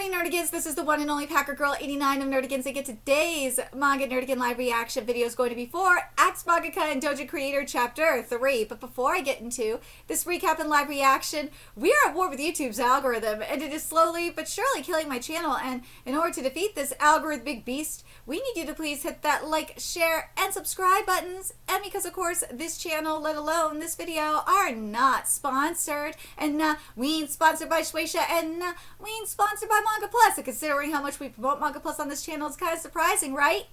howdy Nerdigans, this is the one and only Packer Girl 89 of Nerdigans, and get today's Manga Nerdigan live reaction video is going to be for Axe Mangaka and Doujin Creator Chapter 3. But before I get into this recap and live reaction, we are at war with YouTube's algorithm, and it is slowly but surely killing my channel, and in order to defeat this algorithmic beast, we need you to please hit that like, share, and subscribe buttons, and because of course this channel, let alone this video, are not sponsored, and we ain't sponsored by Shueisha, and we ain't sponsored by Manga Plus, and considering how much we promote Manga Plus on this channel, it's kind of surprising, right?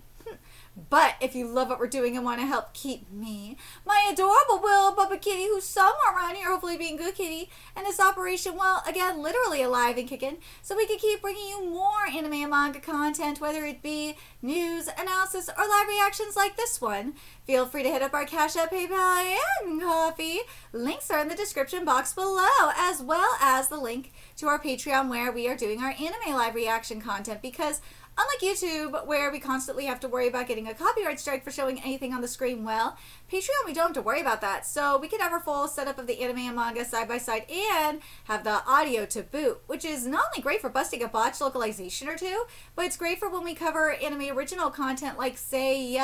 But if you love what we're doing and want to help keep me, my adorable Will Bubba Kitty, who's somewhere around here, hopefully being good kitty, and this operation, well, again, literally alive and kicking, so we can keep bringing you more anime and manga content, whether it be news, analysis, or live reactions like this one. Feel free to hit up our Cash App, PayPal, and Coffee. Links are in the description box below, as well as the link to our Patreon where we are doing our anime live reaction content, because unlike YouTube, where we constantly have to worry about getting a copyright strike for showing anything on the screen, well, Patreon, we don't have to worry about that. So we can have our full setup of the anime and manga side by side and have the audio to boot, which is not only great for busting a botched localization or two, but it's great for when we cover anime original content like, say,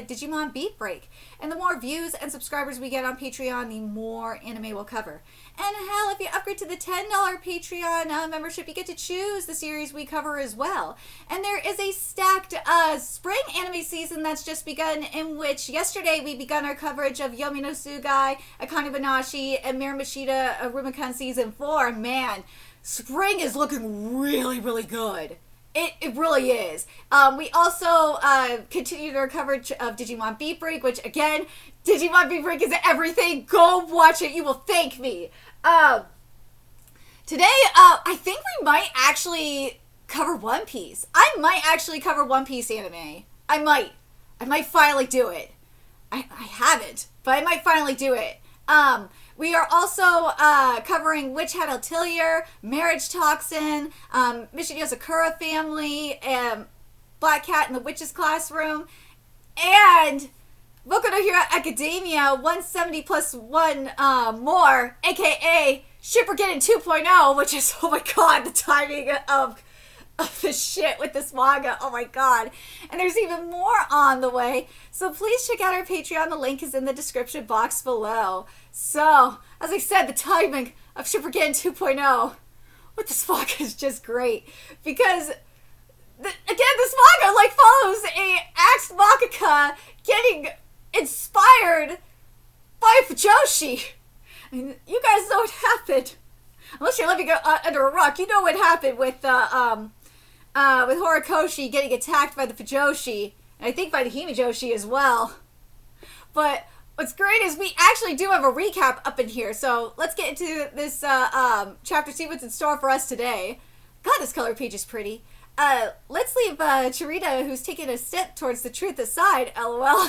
Digimon Beat Break. And the more views and subscribers we get on Patreon, the more anime we'll cover. And hell, if you upgrade to the $10 Patreon membership, you get to choose the series we cover as well. And there is a stacked spring anime season that's just begun, in which yesterday we begun our coverage of Yomi no Tsugai, Akane Banashi, and Miramashita Rumikun Season 4. Man, spring is looking really, really good. It really is. We also continued our coverage of Digimon Beat Break, which again, Digimon Beat Break is everything. Go watch it. You will thank me. Today, I think we might actually cover One Piece. I might actually cover One Piece anime. I might finally do it. I haven't, but I might finally do it. We are also covering Witch Hat Atelier, Marriage Toxin, Mission Yozakura Family, Black Cat in the Witch's Classroom, and Boku no Hero Academia 170 plus 1 more, aka Shippergeddon 2.0, which is, oh my god, the timing of the shit with this manga, oh my god. And there's even more on the way, so please check out our Patreon. The link is in the description box below. So, as I said, the timing of Shippergeddon 2.0 with this manga is just great, because again, this manga like follows a Axe Mangaka getting inspired by Fujoshi. I mean, you guys know what happened. Unless you're living under a rock, you know what happened with Horikoshi getting attacked by the Fujoshi, and I think by the Himijoshi as well. But what's great is we actually do have a recap up in here, so let's get into this chapter, see what's in store for us today. God, this color page is pretty. Let's leave Chirita, who's taking a step towards the truth, aside, lol.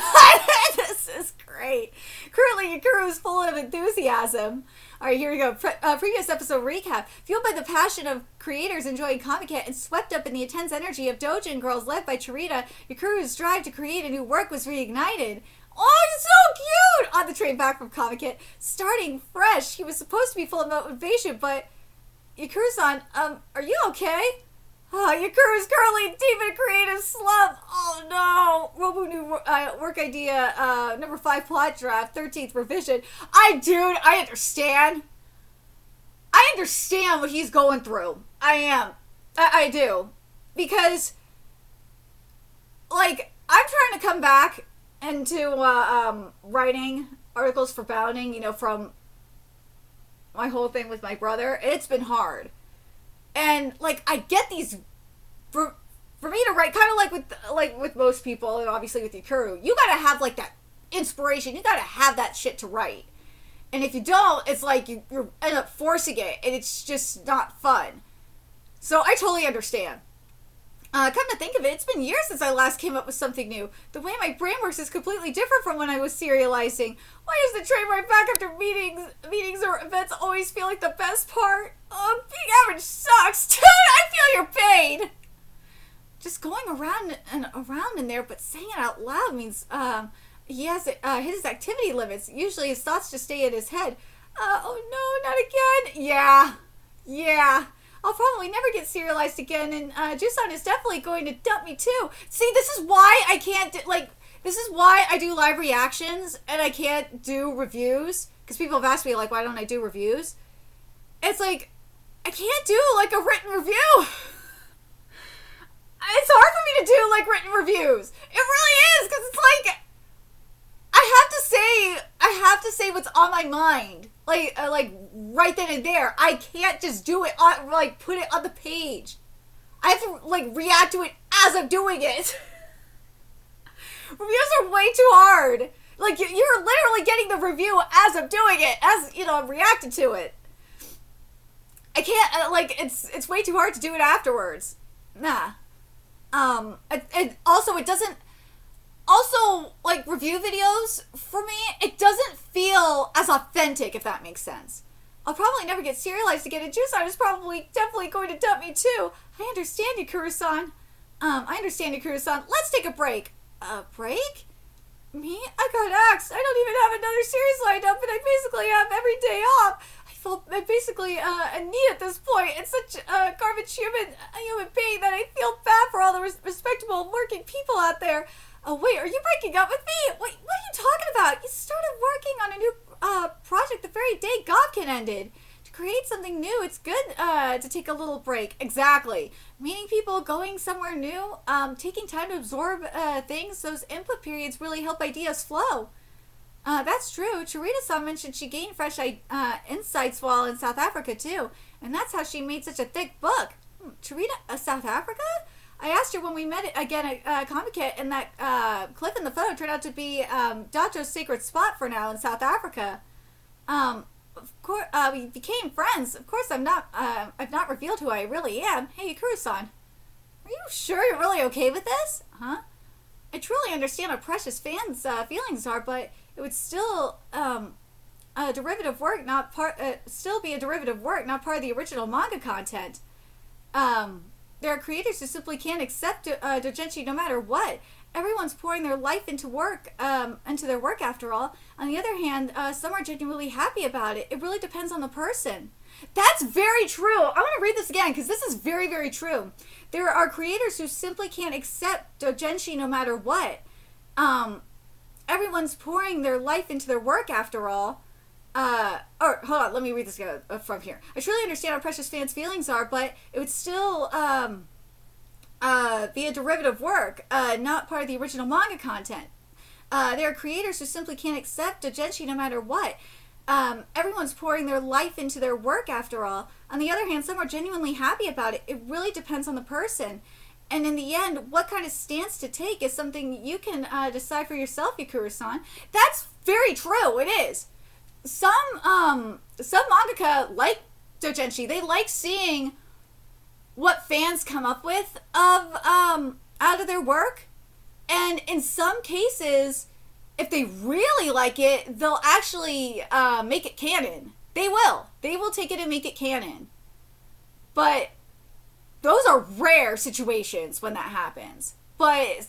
This is great. Currently, Yakuru is full of enthusiasm. Alright, here we go. Previous episode recap. Fueled by the passion of creators enjoying Comic and swept up in the intense energy of Doujin girls led by Chirita, Yakuru's drive to create a new work was reignited. Oh, he's so cute! On the train back from Comic, starting fresh. He was supposed to be full of motivation, but Yakuru-san, are you okay? Yakuru is currently deep in a creative slump. Oh no! Robo new work idea, number 5 plot draft, 13th revision. I understand. I understand what he's going through. I do. Because, like, I'm trying to come back into, writing articles for Bounding, you know, from my whole thing with my brother. It's been hard. And, like, I get these, for me to write, kind of like with most people, and obviously with Yakuru, you gotta have, like, that inspiration. You gotta have that shit to write. And if you don't, it's like you end up forcing it, and it's just not fun. So I totally understand. Come to think of it, it's been years since I last came up with something new. The way my brain works is completely different from when I was serializing. Why does the train right back after meetings or events always feel like the best part? Being average sucks. Dude, I feel your pain. Just going around and around in there, but saying it out loud means, he has his activity limits. Usually his thoughts just stay in his head. Oh no, not again. Yeah. I'll probably never get serialized again, and Jusan is definitely going to dump me too. See, this is why I can't, this is why I do live reactions, and I can't do reviews, because people have asked me, like, why don't I do reviews? It's like, I can't do, like, a written review. It's hard for me to do, like, written reviews. It really is, because it's like, I have to say what's on my mind. Like right then and there. I can't just do it on, like, put it on the page. I have to, like, react to it as I'm doing it. Reviews are way too hard. Like, you're literally getting the review as I'm doing it, as, you know, I'm reacting to it. I can't, like, it's way too hard to do it afterwards. Nah. And also, it doesn't, also, like, review videos, for me, it doesn't feel as authentic, if that makes sense. I'll probably never get serialized again, and Jusan is probably definitely going to dump me too. I understand you, Kuru-san. I understand you, Kuru-san. Let's take a break. A break? Me? I got axed. I don't even have another series lined up, and I basically have every day off. I'm basically a knee at this point. It's such a garbage human being that I feel bad for all the respectable working people out there. Oh, wait, are you breaking up with me? Wait, what are you talking about? You started working on a new project the very day Gobkin ended. To create something new, it's good to take a little break. Exactly. Meeting people, going somewhere new, taking time to absorb things, those input periods really help ideas flow. That's true. Charita-san mentioned she gained fresh insights while in South Africa, too. And that's how she made such a thick book. Charita, South Africa? I asked her when we met again at Comic-Con, and that clip in the photo turned out to be Dacho's sacred spot for now in South Africa. Of course, we became friends. Of course, I've not revealed who I really am. Hey, Kuru-san, are you sure you're really okay with this? Huh? I truly understand how precious fans' feelings are, but it would still a derivative work, not part. Still be a derivative work, not part of the original manga content. There are creators who simply can't accept doujinshi no matter what. Everyone's pouring their life into their work after all. On the other hand, some are genuinely happy about it. It really depends on the person. That's very true. I want to read this again because this is very, very true. There are creators who simply can't accept doujinshi no matter what. Everyone's pouring their life into their work after all. Or hold on, let me read this from here. I truly understand how precious fans' feelings are, but it would still be a derivative work, not part of the original manga content. There are creators who simply can't accept doujinshi no matter what. Everyone's pouring their life into their work after all. On the other hand, some are genuinely happy about it. It really depends on the person. And in the end, what kind of stance to take is something you can decide for yourself, Yakura-san. That's very true. It is. Some mangaka like doujinshi. They like seeing what fans come up with out of their work. And in some cases, if they really like it, they'll actually make it canon. They will. They will take it and make it canon. But those are rare situations when that happens. But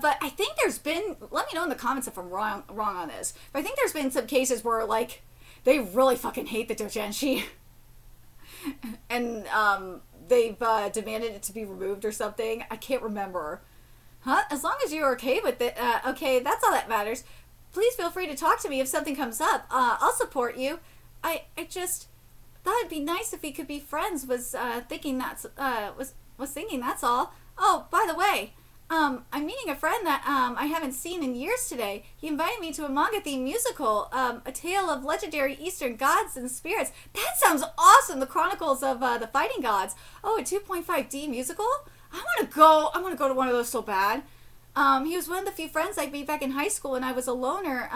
but I think there's been, let me know in the comments if I'm wrong on this, but I think there's been some cases where, like, they really fucking hate the doujinshi. And they've demanded it to be removed or something. I can't remember. Huh? As long as you're okay with it, okay, that's all that matters. Please feel free to talk to me if something comes up. I'll support you. I just thought it'd be nice if we could be friends. Was thinking that's all. Oh, by the way, I'm meeting a friend that I haven't seen in years today. He invited me to a manga-themed musical, A Tale of Legendary Eastern Gods and Spirits. That sounds awesome! The Chronicles of the Fighting Gods. Oh, a 2.5D musical? I want to go to one of those so bad. He was one of the few friends I made back in high school when I was a loner,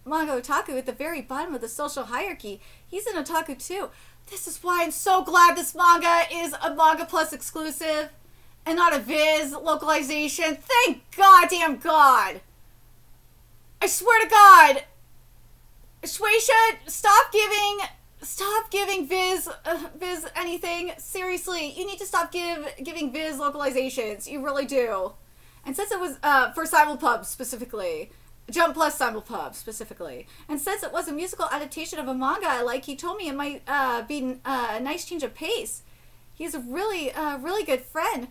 manga otaku at the very bottom of the social hierarchy. He's an otaku too. This is why I'm so glad this manga is a Manga Plus exclusive and not a Viz localization. Thank goddamn God. I swear to God. Shueisha, stop giving Viz anything. Seriously, you need to stop giving Viz localizations. You really do. And since it was for Simulpub specifically, Jump Plus Simulpub specifically, and since it was a musical adaptation of a manga I like, he told me it might be a nice change of pace. He's a really good friend.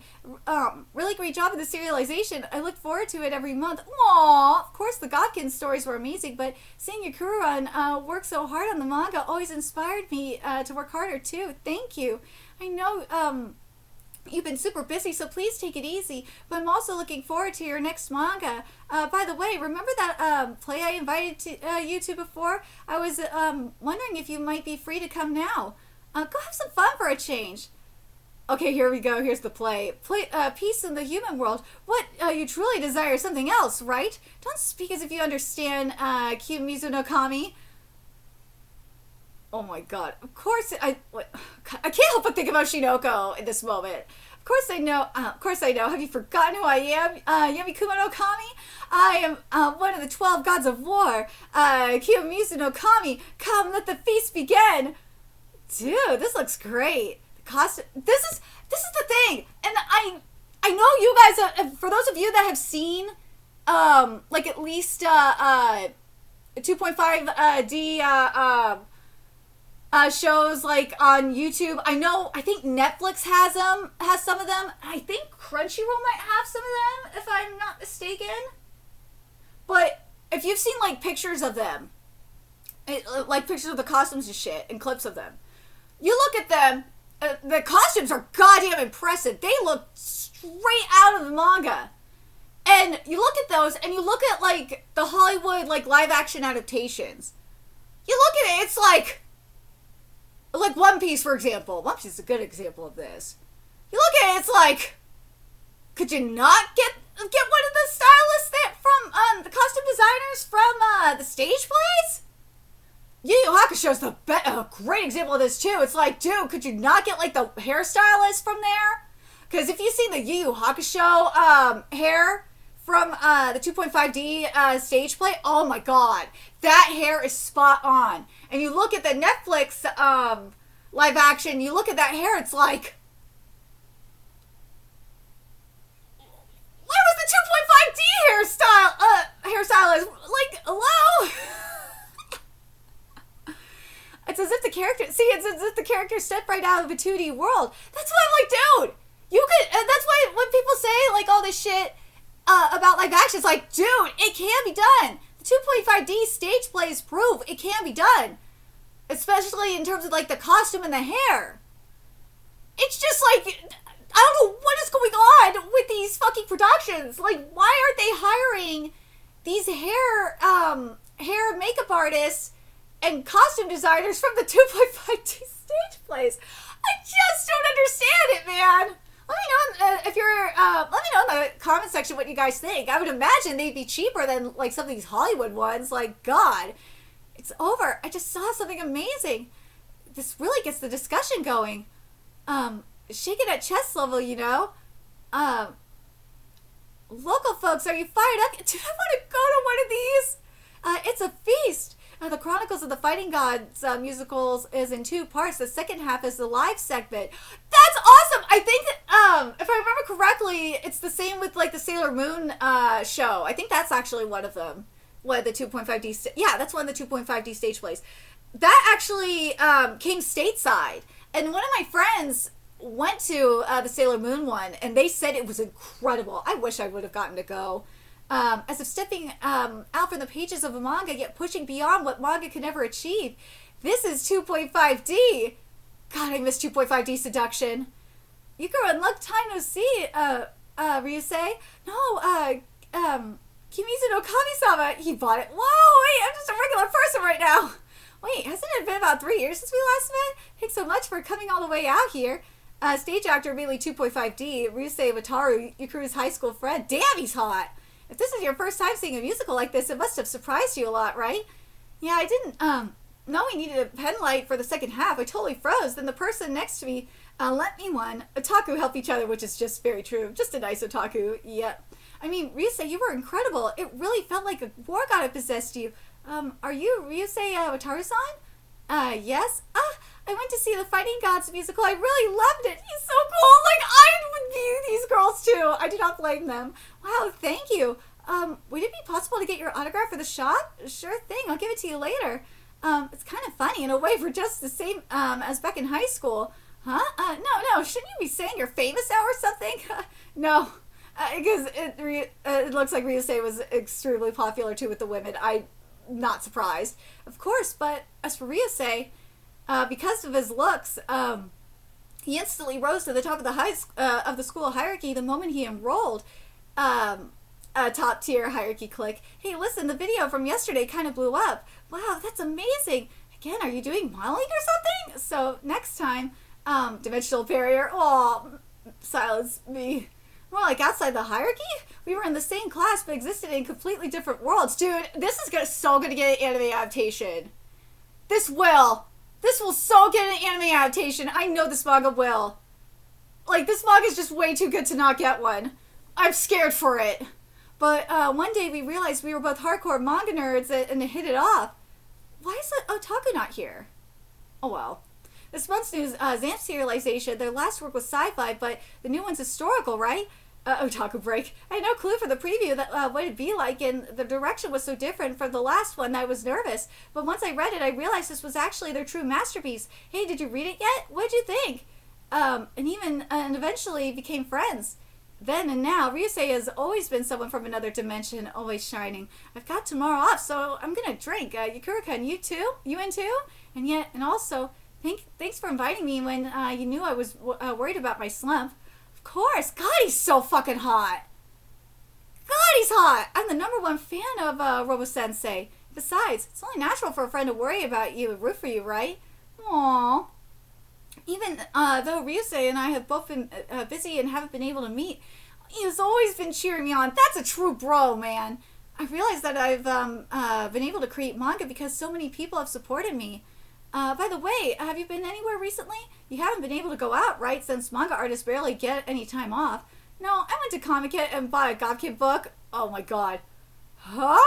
Really great job in the serialization. I look forward to it every month. Aww. Of course, the Godkin stories were amazing, but seeing Yakura work so hard on the manga always inspired me to work harder too. Thank you. I know you've been super busy, so please take it easy. But I'm also looking forward to your next manga. By the way, remember that play I invited you to before? I was wondering if you might be free to come now. Go have some fun for a change. Okay, here we go. Here's the play. Peace in the human world. What you truly desire is something else, right? Don't speak as if you understand Kiyomizu no Kami. Oh my god. Of course, I can't help but think about Shinoko in this moment. Of course I know. Have you forgotten who I am? Yamikuma no Kami? I am one of the 12 gods of war. Kiyomizu no Kami. Come, let the feast begin. Dude, this looks great. The costume. This is the thing. And I know you guys. For those of you that have seen, like at least 2.5D shows like on YouTube. I think Netflix has some of them. I think Crunchyroll might have some of them, if I'm not mistaken. But if you've seen like pictures of them, like pictures of the costumes and shit, and clips of them, you look at them. The costumes are goddamn impressive. They look straight out of the manga. And you look at those, and you look at like the Hollywood like live action adaptations. You look at it, it's like One Piece, for example. One Piece is a good example of this. You look at it, it's like, could you not get one of the stylists from the costume designers from the stage plays? Yu Yu Hakusho's a great example of this too. It's like, dude, could you not get like the hairstylist from there? Because if you've seen the Yu Yu Hakusho hair from the 2.5D stage play, oh my god, that hair is spot on. And you look at the Netflix live action, you look at that hair, it's like, where was the 2.5D hairstylist? Like, hello? It's as if the character stepped right out of a 2D world. That's why I'm like, dude, you could. That's why when people say like all this shit about live action, it's like, dude, it can be done. The 2.5D stage plays prove it can be done, especially in terms of like the costume and the hair. It's just like, I don't know what is going on with these fucking productions. Like, why aren't they hiring these hair makeup artists and costume designers from the 2.5D stage plays? I just don't understand it, man. Let me know if you're. Let me know in the comment section what you guys think. I would imagine they'd be cheaper than like some of these Hollywood ones. Like, God, it's over. I just saw something amazing. This really gets the discussion going. Shaking at chest level, you know. Local folks, are you fired up? Do I want to go to one of these? It's a feast. The Chronicles of the Fighting Gods musicals is in 2 parts. The second half is the live segment. That's awesome! I think, if I remember correctly, it's the same with like the Sailor Moon show. I think that's actually one of them. The 2.5D. Yeah, that's one of the 2.5D stage plays. That actually came stateside. And one of my friends went to the Sailor Moon one, and they said it was incredible. I wish I would have gotten to go. As if stepping out from the pages of a manga, yet pushing beyond what manga could never achieve. This is 2.5D. God, I miss 2.5D seduction. Yukura, long time no see, Ryusei. No, Kimizu no Kami-sama, he bought it. Whoa, wait, I'm just a regular person right now. Wait, hasn't it been about 3 years since we last met? Thanks so much for coming all the way out here. Stage actor, really 2.5D, Ryusei Wataru, Yukura's high school friend. Damn, he's hot. If this is your first time seeing a musical like this, it must have surprised you a lot, right? Yeah, I didn't know we needed a pen light for the second half. I totally froze. Then the person next to me lent me one. Otaku help each other, which is just very true. Just a nice otaku. Yeah. I mean, Ryusei, you were incredible. It really felt like a war god had possessed you. Are you Ryusei Wataru-san? Yes? I went to see the Fighting Gods musical. I really loved it. He's so cool. Like, I would be these girls too. I do not blame them. Wow, thank you. Would it be possible to get your autograph for the shot? Sure thing. I'll give it to you later. It's kind of funny in a way for just the same as back in high school. Huh? No. Shouldn't you be saying you're famous now or something? No. Because it looks like Ryusei was extremely popular too with the women. I'm not surprised. Of course, but as for Ryusei, because of his looks, he instantly rose to the top of the school hierarchy the moment he enrolled. A top tier hierarchy click. Hey, listen, the video from yesterday kind of blew up. Wow, that's amazing. Again, are you doing modeling or something? So next time, dimensional barrier. Oh, silence me. More like outside the hierarchy? We were in the same class but existed in completely different worlds. Dude, this is so gonna get an anime adaptation. This will so get an anime adaptation. I know this manga will. Like, this manga is just way too good to not get one. I'm scared for it. But one day we realized we were both hardcore manga nerds and hit it off. Why is OTAKU not here? Oh well. This month's news, Zamp serialization, their last work was sci-fi, but the new one's historical, right? Otaku break. I had no clue for the preview that what it'd be like, and the direction was so different from the last one that I was nervous. But once I read it, I realized this was actually their true masterpiece. Hey, did you read it yet? What'd you think? And eventually became friends. Then and now, Ryusei has always been someone from another dimension, always shining. I've got tomorrow off, so I'm gonna drink. Yukura-kun, you too? You in too? And also, thanks for inviting me when you knew I was worried about my slump. Of course. God, he's so fucking hot. God, he's hot. I'm the #1 fan of Robo-sensei. Besides, it's only natural for a friend to worry about you and root for you, right? Aww. Even though Ryusei and I have both been busy and haven't been able to meet, he has always been cheering me on. That's a true bro, man. I realized that I've been able to create manga because so many people have supported me. By the way, have you been anywhere recently? You haven't been able to go out, right? Since manga artists barely get any time off. No, I went to Comic Kit and bought a Gobkid book. Oh my god. Huh?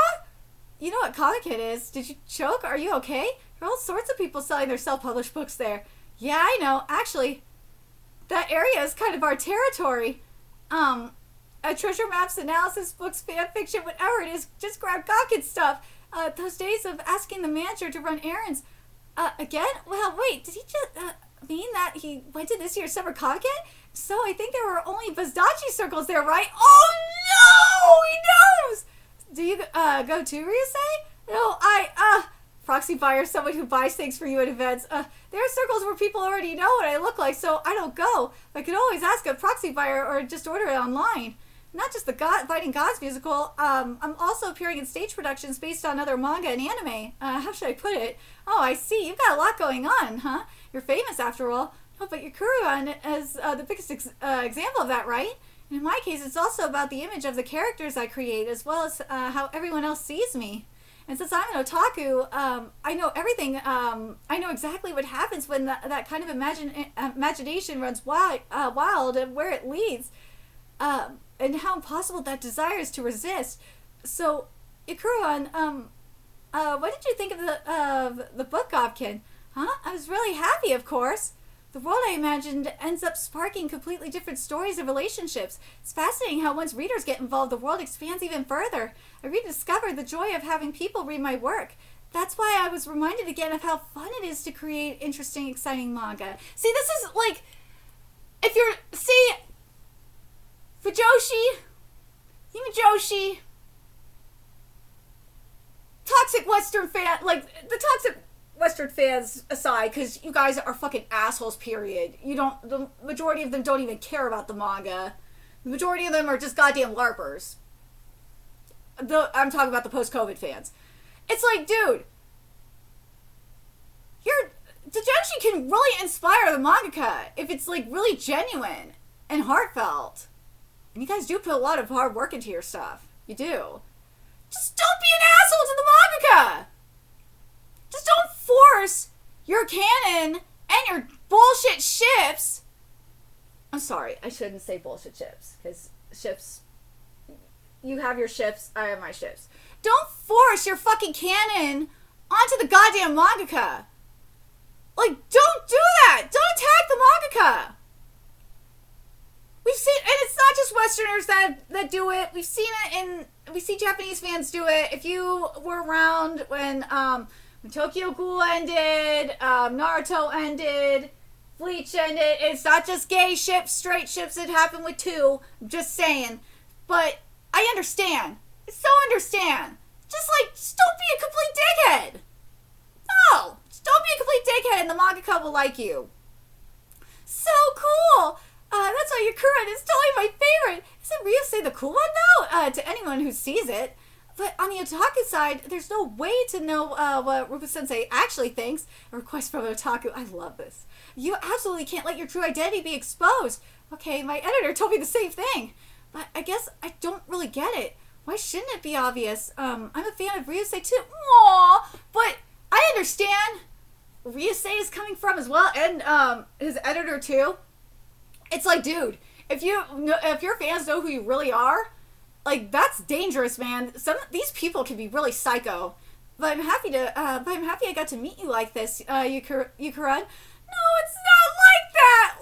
You know what Comic Kit is? Did you choke? Are you okay? There are all sorts of people selling their self-published books there. Yeah, I know. Actually, that area is kind of our territory. Treasure maps, analysis, books, fan fiction, whatever it is, just grab Gawkid stuff. Those days of asking the manager to run errands. Again? Well, wait, did he just mean that he went to this year's summer Comic Kit? So I think there were only Buzdachi circles there, right? Oh no! He knows! Do you go too, Ryusei? No, proxy buyer, someone who buys things for you at events. There are circles where people already know what I look like, so I don't go. I could always ask a proxy buyer or just order it online. Not just the Fighting Gods musical. I'm also appearing in stage productions based on other manga and anime. How should I put it? Oh, I see. You've got a lot going on, huh? You're famous after all. Oh, but Yukura-kun is the biggest example of that, right? And in my case, it's also about the image of the characters I create, as well as how everyone else sees me. And since I'm an otaku, I know everything. I know exactly what happens when that kind of imagination runs wild and where it leads. And how impossible that desire is to resist. So, Yukura-kun, what did you think of the book, Gobkin? Huh? I was really happy, of course. The world I imagined ends up sparking completely different stories and relationships. It's fascinating how once readers get involved, the world expands even further. I rediscovered the joy of having people read my work. That's why I was reminded again of how fun it is to create interesting, exciting manga. See, this is like, if you're, Fujoshi, Himajoshi, toxic Western fan, like, the toxic Western fans aside, because you guys are fucking assholes, period. The majority of them don't even care about the manga. The majority of them are just goddamn LARPers. I'm talking about the post-COVID fans. It's like, dude, Doujin can really inspire the mangaka if it's, like, really genuine and heartfelt. And you guys do put a lot of hard work into your stuff. You do. Just don't be an asshole to the mangaka! Just don't force your canon and your bullshit ships. I'm sorry, I shouldn't say bullshit ships, because ships, you have your ships, I have my ships. Don't force your fucking canon onto the goddamn mangaka. Like, don't do that. Don't attack the mangaka. We've seen, and it's not just Westerners that do it. We've seen it we see Japanese fans do it. If you were around when Tokyo Ghoul ended, Naruto ended, Bleach ended. It's not just gay ships, straight ships. It happened with two. I'm just saying. But I understand. I so understand. Just don't be a complete dickhead. No, just don't be a complete dickhead, and the mangaka will like you. So cool. That's why Yakura is totally my favorite. Isn't Ryusei the cool one though? To anyone who sees it. But on the otaku side, there's no way to know what Rupa-sensei actually thinks. A request from an otaku. I love this. You absolutely can't let your true identity be exposed. Okay, my editor told me the same thing. But I guess I don't really get it. Why shouldn't it be obvious? I'm a fan of Ryusei too. Aww, but I understand Ryusei is coming from as well, and his editor too. It's like, dude, if your fans know who you really are, like, that's dangerous, man. These people can be really psycho. But I'm happy I got to meet you like this, Yukuran. No, it's not like that.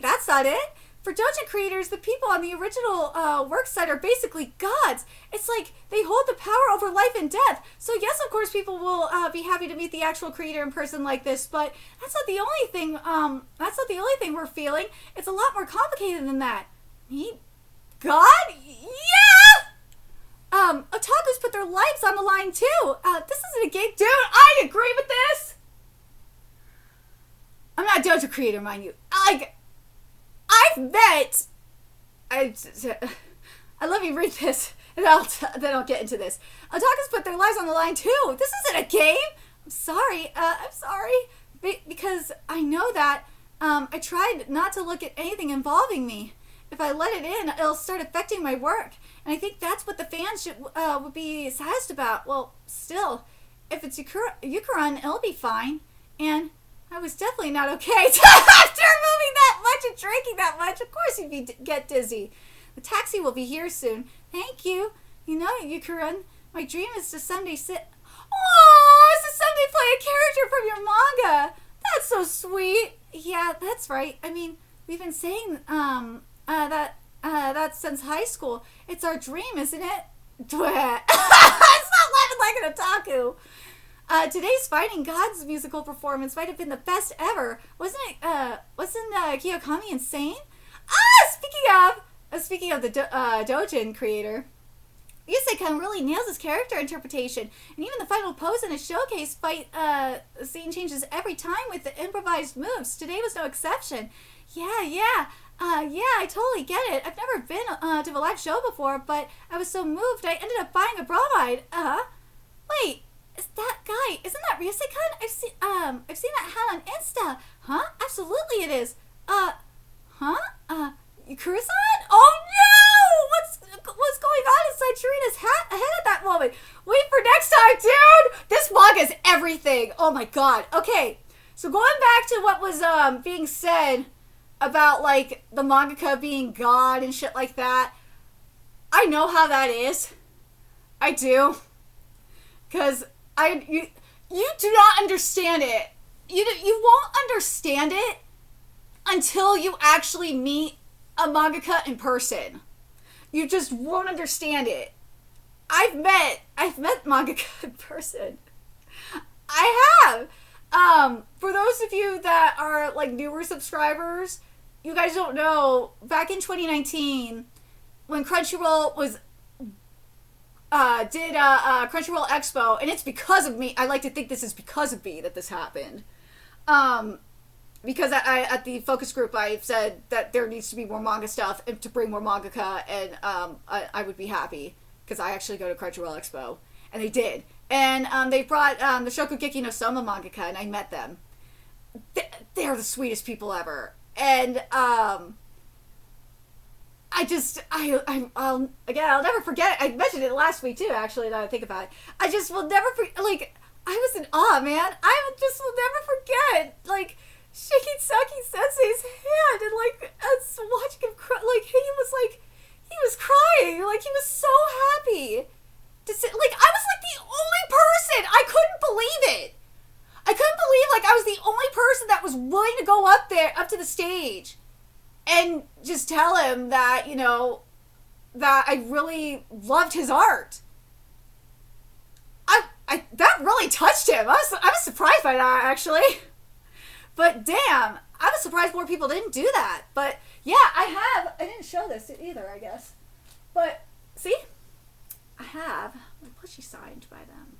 That's not it. For Doujin creators, the people on the original work site are basically gods. It's like they hold the power over life and death. So yes, of course, people will be happy to meet the actual creator in person like this. But that's not the only thing. That's not the only thing we're feeling. It's a lot more complicated than that. Meet God? Yeah! Otakus put their lives on the line too. This isn't a game. Dude, I agree with this. I'm not a dojo creator, mind you. I've met... I let me read this, and then I'll get into this. Otakus put their lives on the line too. This isn't a game. I'm sorry. Because I know that I tried not to look at anything involving me. If I let it in, it'll start affecting my work. And I think that's what the fans would be sassed about. Well, still, if it's Yukuran, it'll be fine. And I was definitely not okay after moving that much and drinking that much. Of course you'd get dizzy. The taxi will be here soon. Thank you. You know, Yukuran, my dream is to someday sit... Oh, is to someday play a character from your manga. That's so sweet. Yeah, that's right. I mean, we've been saying that since high school. It's our dream, isn't it? It's not laughing like an otaku. Today's Fighting Gods musical performance might have been the best ever. Wasn't Kiyokami insane? Speaking of the Doujin creator, Ryusei really nails his character interpretation, and even the final pose in a showcase fight scene changes every time with the improvised moves. Today was no exception. Yeah, I totally get it. I've never been to a live show before, but I was so moved I ended up buying a bromide. Wait, is that guy? Isn't that Ryusei-kun? I've seen that hat on Insta. Huh? Absolutely it is. Yukura-san? Oh no! What's going on inside Shirina's head at that moment? Wait for next time, dude! This manga is everything. Oh my god. Okay, so going back to what was being said about, like, the mangaka being God and shit like that. I know how that is. I do. Because you do not understand it. You won't understand it until you actually meet a mangaka in person. You just won't understand it. I've met mangaka in person. I have. For those of you that are, like, newer subscribers, you guys don't know, back in 2019, when Crunchyroll did Crunchyroll Expo, and it's because of me. I like to think this is because of me that this happened. Because at the focus group, I said that there needs to be more manga stuff and to bring more mangaka, and I would be happy because I actually go to Crunchyroll Expo, and they did. And they brought the Shokugeki no Soma mangaka, and I met them. They're the sweetest people ever. And I'll never forget it. I mentioned it last week too, actually, now I think about it. I just will never forget, like, I was in awe, man. I just will never forget, like, shaking Saki Sensei's hand and, like, watching him cry. Like, he was crying. Like, he was so happy to see. Like, I was, like, the only person. I couldn't believe it. I couldn't believe, like, I was the only person that was willing to go up to the stage and just tell him that, you know, that I really loved his art. That really touched him. I was surprised by that, actually. But damn, I was surprised more people didn't do that. But yeah, I didn't show this either, I guess. But see, I have my plushie signed by them.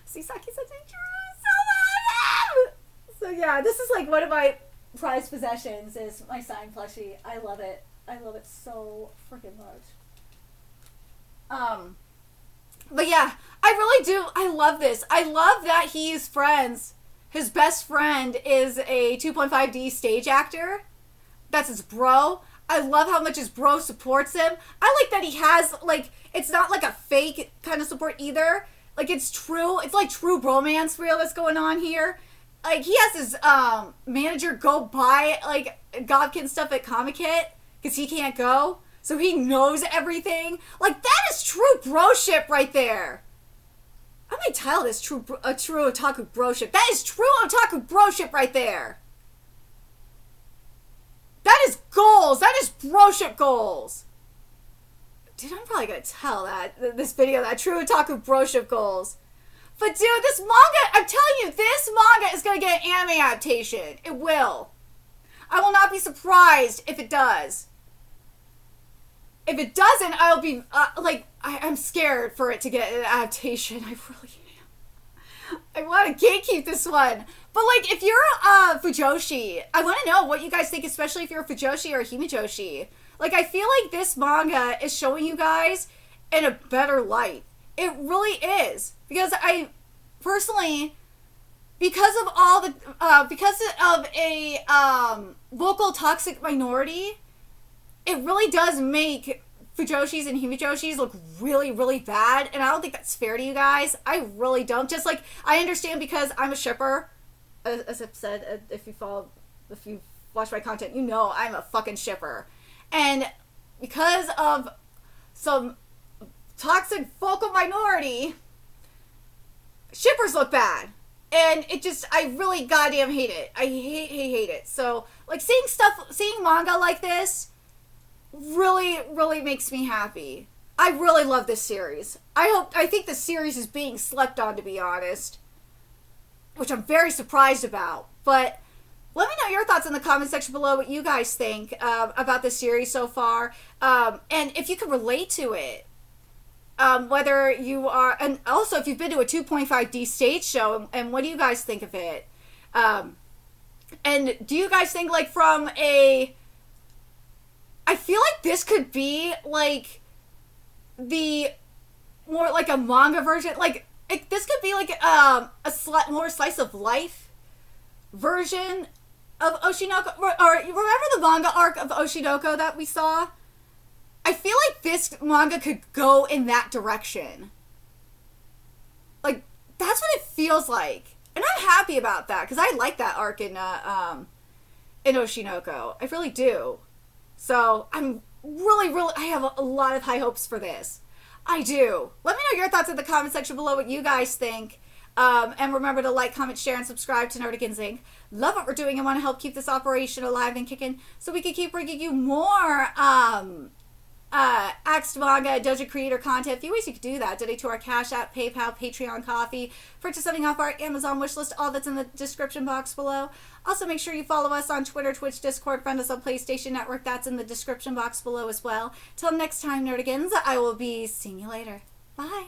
See, Saki's such a true, so yeah, this is like one of my prized possessions is my signed plushie. I love it. I love it so freaking much. But yeah, I really do. I love this. I love that he's friends. His best friend is a 2.5D stage actor. That's his bro. I love how much his bro supports him. I like that he has, like, it's not like a fake kind of support either. Like, it's true. It's like true bromance real that's going on here. Like, he has his manager go buy, like, Godkin stuff at Comic Kit because he can't go. So he knows everything. Like, that is true broship right there. I might title this a true otaku broship. That is true otaku broship right there. That is goals. That is broship goals. Dude, I'm probably going to tell this video that true otaku broship goals. But dude, this manga, I'm telling you, this manga is going to get an anime adaptation. It will. I will not be surprised if it does. If it doesn't, I'll be, I'm scared for it to get an adaptation. I really am. I want to gatekeep this one. But, like, if you're a Fujoshi, I want to know what you guys think, especially if you're a Fujoshi or a Himijoshi. Like, I feel like this manga is showing you guys in a better light. It really is. Because I, personally, because of all the, because of a vocal toxic minority, it really does make Fujoshis and Himijoshis look really, really bad. And I don't think that's fair to you guys. I really don't. Just like, I understand because I'm a shipper. As I've said, if you watch my content, you know I'm a fucking shipper. And because of some toxic vocal minority, shippers look bad. And it just, I really goddamn hate it. I hate it. So, like, seeing manga like this really, really makes me happy. I really love this series. I think the series is being slept on, to be honest. Which I'm very surprised about. But let me know your thoughts in the comment section below, what you guys think about this series so far. And if you can relate to it. Whether you are, and also if you've been to a 2.5D stage show, and what do you guys think of it? And do you guys think, like, from a, I feel like this could be like the more like a manga version, like this could be like a more slice of life version of Oshinoko, or remember the manga arc of Oshinoko that we saw? I feel like this manga could go in that direction. Like, that's what it feels like. And I'm happy about that, because I like that arc in Oshinoko. I really do. So, I'm really, I have a lot of high hopes for this. I do. Let me know your thoughts in the comment section below, what you guys think. And remember to like, comment, share, and subscribe to Nerdigans Inc. Love what we're doing and want to help keep this operation alive and kicking so we can keep bringing you more Axed Manga and Doujin creator content. A few ways you could do that. Donate to our Cash App, PayPal, Patreon, Coffee. Purchase something off our Amazon wishlist. All that's in the description box below. Also, make sure you follow us on Twitter, Twitch, Discord. Friend us on PlayStation Network. That's in the description box below as well. Till next time, Nerdigans, I will be seeing you later. Bye.